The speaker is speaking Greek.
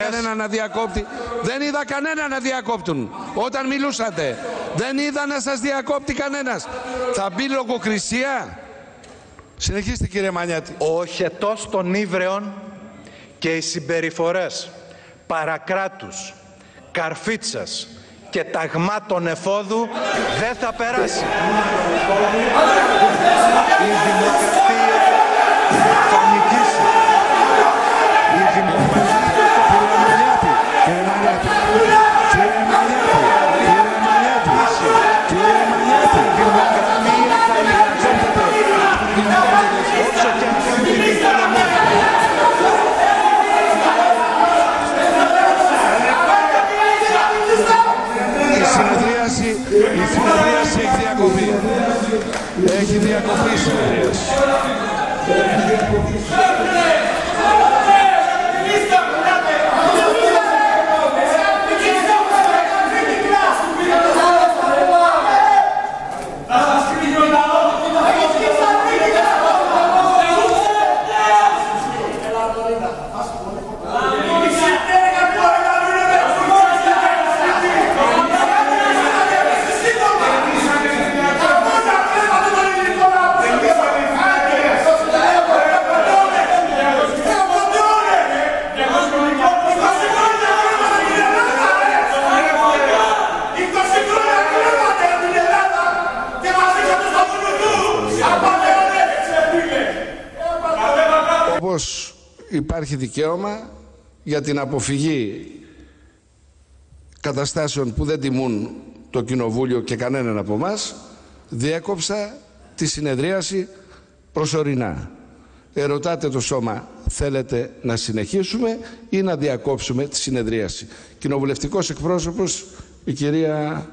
κανένα να διακόπτει. Δεν είδα κανένα να διακόπτουν. Όταν μιλούσατε, δεν είδα να σας διακόπτει κανένας. Θα μπει λογοκρισία. Συνεχίστε, κύριε Μανιάτη. Ο οχετός των ύβρεων και οι συμπεριφορές παρακράτους, καρφίτσας και ταγμάτων εφόδου δεν θα περάσει. Η δημοκρατία θα νικήσει. Η δημοκρατία... Η συνεδρίαση έχει διακοπεί. Έχει διακοπεί η συνεδρίαση. Όπως υπάρχει δικαίωμα για την αποφυγή καταστάσεων που δεν τιμούν το Κοινοβούλιο και κανέναν από εμάς, διέκοψα τη συνεδρίαση προσωρινά. Ερωτάτε το σώμα, θέλετε να συνεχίσουμε ή να διακόψουμε τη συνεδρίαση. Κοινοβουλευτικός εκπρόσωπος, η κυρία